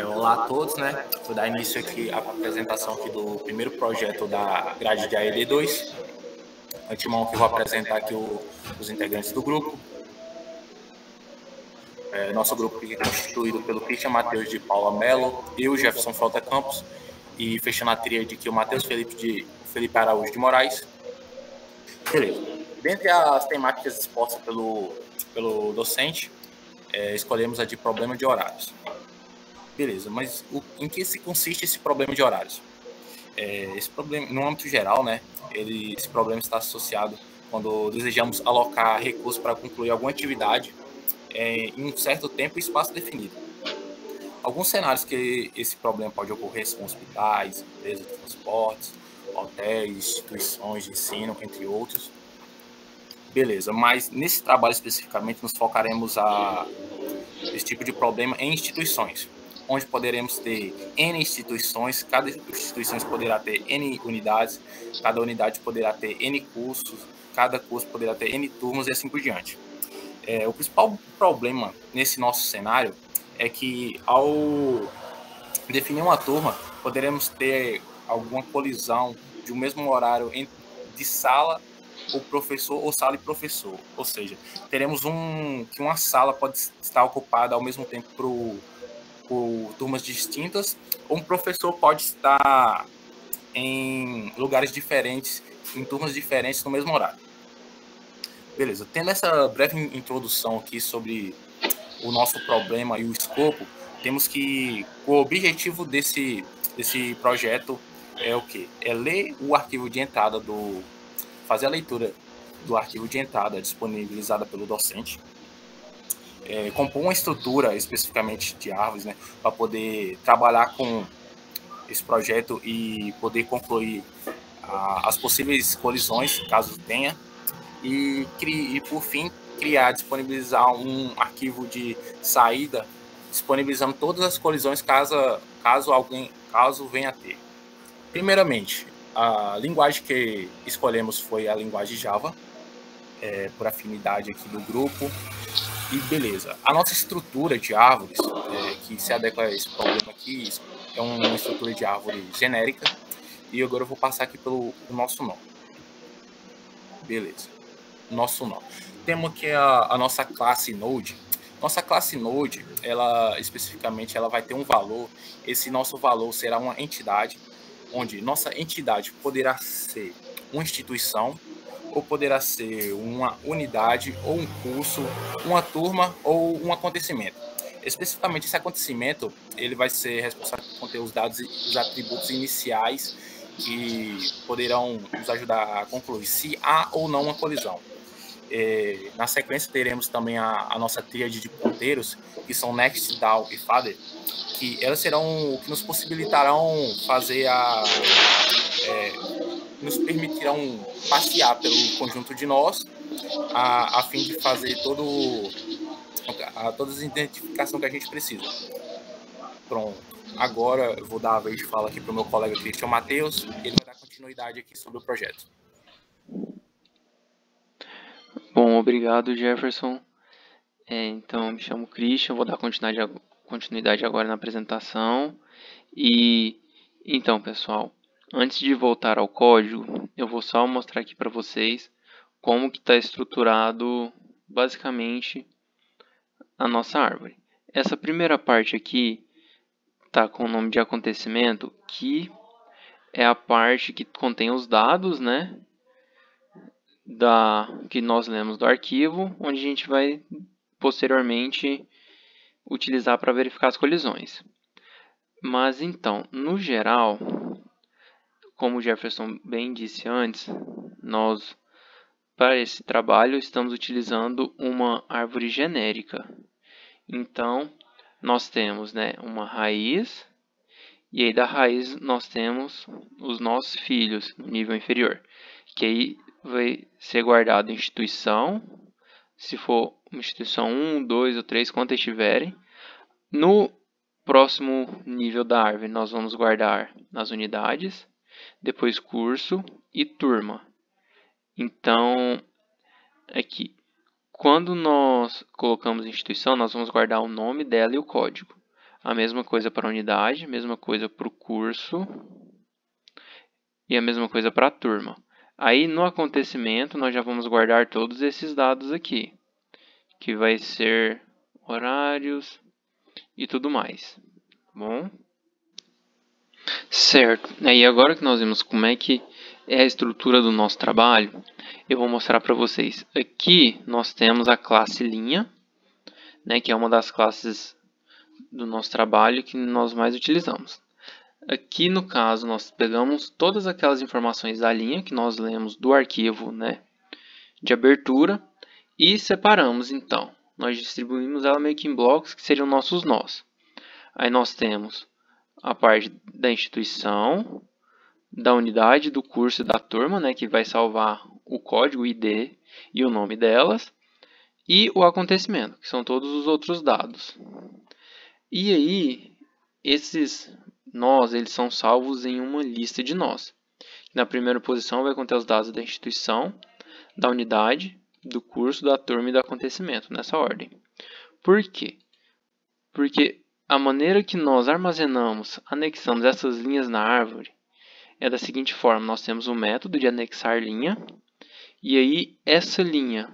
Olá a todos, né? Vou dar início aqui à apresentação aqui do primeiro projeto da grade de AED2. Antemão que vou apresentar aqui os integrantes do grupo. Nosso grupo é constituído pelo Christian Matheus de Paula Mello, eu, Jefferson Frota Campos, e fechando a tríade aqui o Matheus Felipe Araújo de Moraes. Beleza. Dentre as temáticas expostas pelo docente, escolhemos a de problema de horários. Beleza, mas em que se consiste esse problema de horários? Esse problema, no âmbito geral, né, esse problema está associado quando desejamos alocar recursos para concluir alguma atividade em um certo tempo e espaço definido. Alguns cenários que esse problema pode ocorrer são hospitais, empresas de transportes, hotéis, instituições de ensino, entre outros. Beleza, mas nesse trabalho especificamente nos focaremos esse tipo de problema em instituições, onde poderemos ter N instituições, cada instituição poderá ter N unidades, cada unidade poderá ter N cursos, cada curso poderá ter N turmas e assim por diante. O principal problema nesse nosso cenário é que, ao definir uma turma, poderemos ter alguma colisão de um mesmo horário de sala ou professor ou sala e professor. Ou seja, teremos que uma sala pode estar ocupada ao mesmo tempo por turmas distintas, ou um professor pode estar em lugares diferentes, em turmas diferentes no mesmo horário. Beleza, tendo essa breve introdução aqui sobre o nosso problema e o escopo, temos que o objetivo desse projeto é o quê? É ler o arquivo de entrada fazer a leitura do arquivo de entrada disponibilizada pelo docente, compor uma estrutura especificamente de árvores, né, para poder trabalhar com esse projeto e poder concluir as possíveis colisões, caso tenha, e por fim disponibilizar um arquivo de saída, disponibilizando todas as colisões caso venha a ter. Primeiramente, a linguagem que escolhemos foi a linguagem Java, por afinidade aqui do grupo. E beleza, a nossa estrutura de árvores, que se adequa a esse problema aqui, é uma estrutura de árvore genérica. E agora eu vou passar aqui pelo nosso nome. Beleza, nosso nome. Temos aqui a nossa classe Node. Nossa classe Node, ela especificamente, ela vai ter um valor. Esse nosso valor será uma entidade, onde nossa entidade poderá ser uma instituição, ou poderá ser uma unidade, ou um curso, uma turma, ou um acontecimento. Especificamente, esse acontecimento, ele vai ser responsável por conter os dados e os atributos iniciais que poderão nos ajudar a concluir se há ou não uma colisão. Na sequência, teremos também a nossa tríade de ponteiros, que são next, down e father, que elas serão o que nos possibilitarão nos permitirão passear pelo conjunto de nós, a fim de fazer todas as identificações que a gente precisa. Pronto. Agora eu vou dar a vez de fala aqui para o meu colega Christian Matheus, ele vai dar continuidade aqui sobre o projeto. Bom, obrigado, Jefferson. Então, me chamo Christian, vou dar continuidade agora na apresentação. Então, pessoal, antes de voltar ao código, eu vou só mostrar aqui para vocês como que está estruturado, basicamente, a nossa árvore. Essa primeira parte aqui está com o nome de acontecimento, que é a parte que contém os dados, né, que nós lemos do arquivo, onde a gente vai posteriormente utilizar para verificar as colisões. Mas então, no geral, como o Jefferson bem disse antes, nós, para esse trabalho, estamos utilizando uma árvore genérica. Então, nós temos, né, uma raiz, e aí da raiz nós temos os nossos filhos no nível inferior, que aí vai ser guardado instituição, se for uma instituição 1, 2 ou 3, quantas tiverem. No próximo nível da árvore, nós vamos guardar as unidades, depois curso e turma. Então, aqui, quando nós colocamos instituição, nós vamos guardar o nome dela e o código. A mesma coisa para a unidade, a mesma coisa para o curso e a mesma coisa para a turma. Aí no acontecimento nós já vamos guardar todos esses dados aqui, que vai ser horários e tudo mais, tá bom? Certo, e agora que nós vimos como é que é a estrutura do nosso trabalho, eu vou mostrar para vocês. Aqui nós temos a classe linha, né, que é uma das classes do nosso trabalho que nós mais utilizamos. Aqui no caso nós pegamos todas aquelas informações da linha que nós lemos do arquivo, né, de abertura e separamos então. Nós distribuímos ela meio que em blocos que seriam nossos nós. Aí nós temos a parte da instituição, da unidade, do curso e da turma, né, que vai salvar o código, o ID e o nome delas, e o acontecimento, que são todos os outros dados. E aí, esses nós, eles são salvos em uma lista de nós. Na primeira posição vai conter os dados da instituição, da unidade, do curso, da turma e do acontecimento, nessa ordem. Por quê? Porque a maneira que nós armazenamos, anexamos essas linhas na árvore é da seguinte forma. Nós temos o método de anexar linha, e aí essa linha,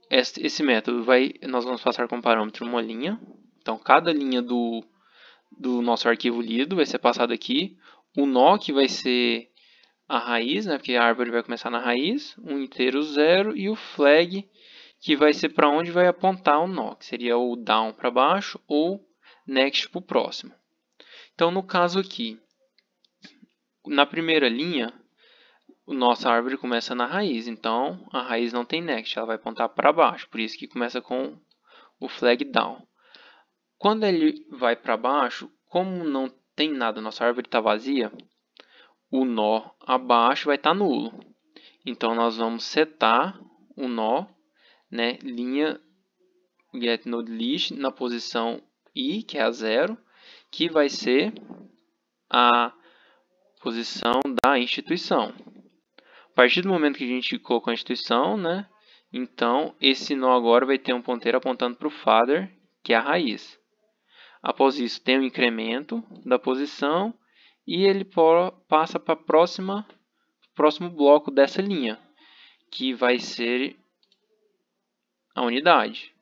esse método, nós vamos passar como parâmetro uma linha. Então, cada linha do nosso arquivo lido vai ser passado aqui. O nó, que vai ser a raiz, né, porque a árvore vai começar na raiz, um inteiro 0, e o flag, que vai ser para onde vai apontar o nó, que seria o down para baixo ou next para o próximo. Então, no caso aqui, na primeira linha, nossa árvore começa na raiz, então a raiz não tem next, ela vai apontar para baixo, por isso que começa com o flag down. Quando ele vai para baixo, como não tem nada, nossa árvore está vazia, o nó abaixo vai estar nulo. Então nós vamos setar o nó, né, linha getNodeList na posição I, que é a 0, que vai ser a posição da instituição. A partir do momento que a gente colocou a instituição, né, então esse nó agora vai ter um ponteiro apontando para o father, que é a raiz. Após isso, tem o incremento da posição e ele passa para o próximo bloco dessa linha, que vai ser a unidade.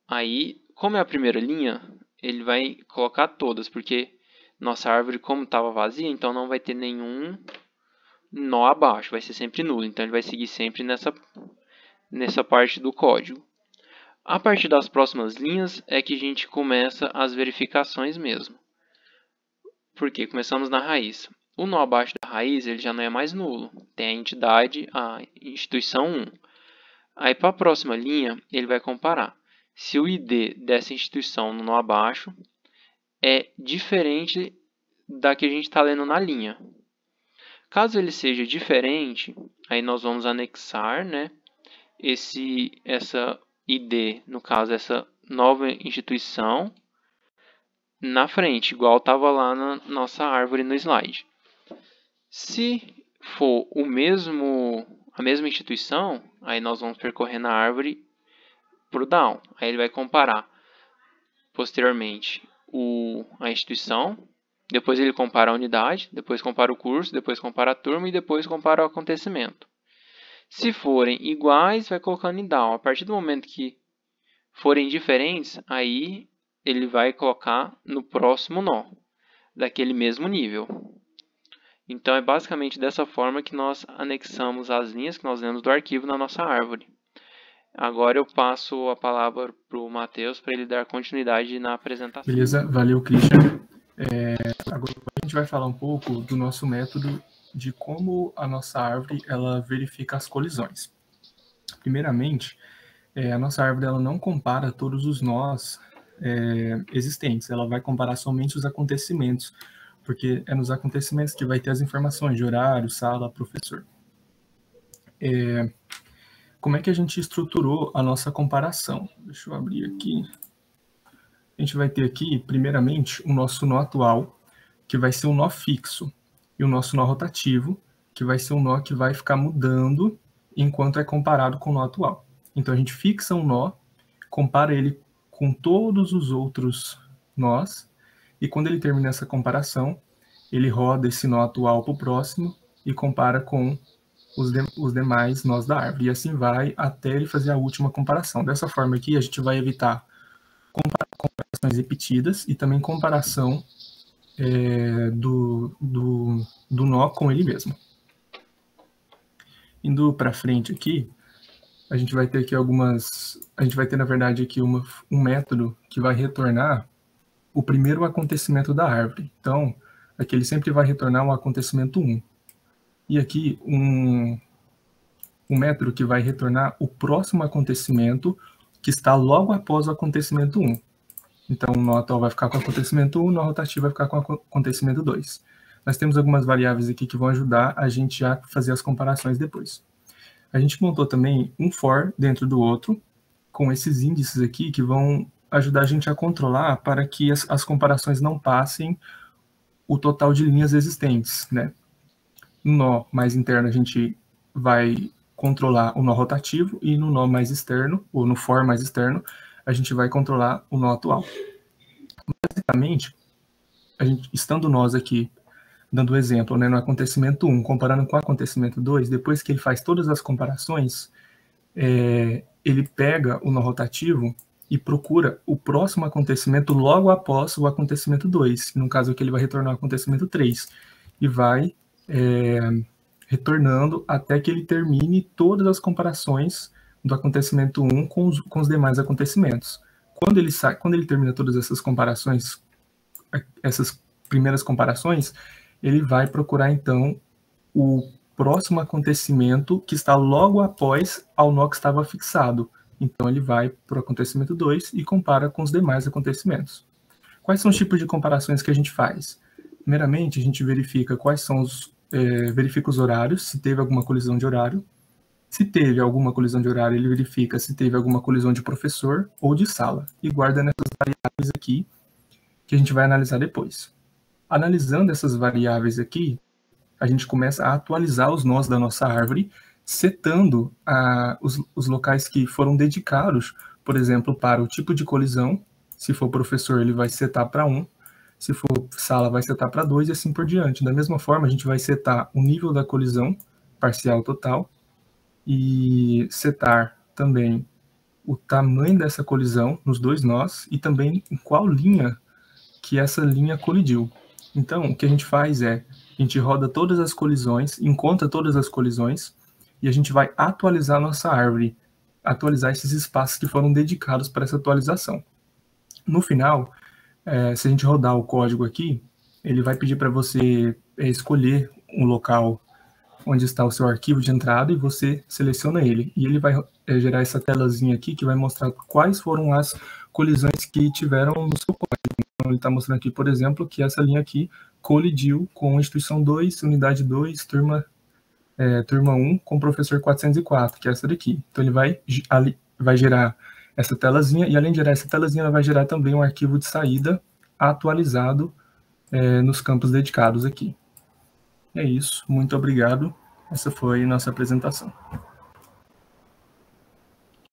Aí, como é a primeira linha, ele vai colocar todas, porque nossa árvore, como estava vazia, então não vai ter nenhum nó abaixo, vai ser sempre nulo. Então ele vai seguir sempre nessa parte do código. A partir das próximas linhas é que a gente começa as verificações mesmo. Porque começamos na raiz. O nó abaixo da raiz ele já não é mais nulo. Tem a entidade, a instituição 1. Aí para a próxima linha ele vai comparar se o ID dessa instituição no nó abaixo é diferente da que a gente está lendo na linha. Caso ele seja diferente, aí nós vamos anexar, né, essa ID, no caso essa nova instituição, na frente, igual estava lá na nossa árvore no slide. Se for a mesma instituição, aí nós vamos percorrer na árvore para o down. Aí ele vai comparar posteriormente a instituição, depois ele compara a unidade, depois compara o curso, depois compara a turma e depois compara o acontecimento. Se forem iguais, vai colocando em down. A partir do momento que forem diferentes, aí ele vai colocar no próximo nó, daquele mesmo nível. Então é basicamente dessa forma que nós anexamos as linhas que nós lemos do arquivo na nossa árvore. Agora eu passo a palavra para o Matheus para ele dar continuidade na apresentação. Beleza, valeu, Christian. Agora a gente vai falar um pouco do nosso método de como a nossa árvore ela verifica as colisões. Primeiramente, a nossa árvore ela não compara todos os nós existentes, ela vai comparar somente os acontecimentos, porque é nos acontecimentos que vai ter as informações de horário, sala, professor. Como é que a gente estruturou a nossa comparação? Deixa eu abrir aqui. A gente vai ter aqui, primeiramente, o nosso nó atual, que vai ser um nó fixo, e o nosso nó rotativo, que vai ser um nó que vai ficar mudando enquanto é comparado com o nó atual. Então, a gente fixa um nó, compara ele com todos os outros nós, e quando ele termina essa comparação, ele roda esse nó atual para o próximo e compara com os demais nós da árvore. E assim vai até ele fazer a última comparação. Dessa forma aqui, a gente vai evitar comparações repetidas e também comparação do nó com ele mesmo. Indo para frente aqui, a gente vai ter aqui na verdade, aqui um método que vai retornar o primeiro acontecimento da árvore. Então, aqui ele sempre vai retornar o acontecimento 1. E aqui um método que vai retornar o próximo acontecimento que está logo após o acontecimento 1. Então, o nó atual vai ficar com o acontecimento 1, o nó rotativo vai ficar com o acontecimento 2. Nós temos algumas variáveis aqui que vão ajudar a gente a fazer as comparações depois. A gente montou também um for dentro do outro, com esses índices aqui que vão ajudar a gente a controlar para que as comparações não passem o total de linhas existentes, né? No nó mais interno, a gente vai controlar o nó rotativo, e no nó mais externo, ou no for mais externo, a gente vai controlar o nó atual. Basicamente, estando nós aqui, dando o exemplo, né, no acontecimento 1, comparando com o acontecimento 2, depois que ele faz todas as comparações, ele pega o nó rotativo e procura o próximo acontecimento logo após o acontecimento 2. No caso aqui, ele vai retornar o acontecimento 3. E vai retornando até que ele termine todas as comparações do acontecimento 1 com os demais acontecimentos. Quando ele termina todas essas comparações, essas primeiras comparações, ele vai procurar, então, o próximo acontecimento que está logo após ao nó que estava fixado. Então, ele vai para o acontecimento 2 e compara com os demais acontecimentos. Quais são os tipos de comparações que a gente faz? Primeiramente, a gente verifica verifica os horários, se teve alguma colisão de horário. Se teve alguma colisão de horário, ele verifica se teve alguma colisão de professor ou de sala. E guarda nessas variáveis aqui, que a gente vai analisar depois. Analisando essas variáveis aqui, a gente começa a atualizar os nós da nossa árvore, setando os locais que foram dedicados, por exemplo, para o tipo de colisão. Se for professor, ele vai setar para 1. Se for sala, vai setar para 2 e assim por diante. Da mesma forma, a gente vai setar o nível da colisão, parcial total, e setar também o tamanho dessa colisão nos dois nós e também em qual linha que essa linha colidiu. Então, o que a gente faz a gente roda todas as colisões, encontra todas as colisões e a gente vai atualizar a nossa árvore, atualizar esses espaços que foram dedicados para essa atualização. No final, se a gente rodar o código aqui, ele vai pedir para você escolher um local onde está o seu arquivo de entrada e você seleciona ele. E ele vai gerar essa telazinha aqui que vai mostrar quais foram as colisões que tiveram no seu código. Então, ele está mostrando aqui, por exemplo, que essa linha aqui colidiu com instituição 2, unidade 2, turma 1, com professor 404, que é essa daqui. Então, ele vai gerar essa telazinha, e além de gerar essa telazinha, ela vai gerar também um arquivo de saída atualizado nos campos dedicados aqui. É isso, muito obrigado. Essa foi a nossa apresentação.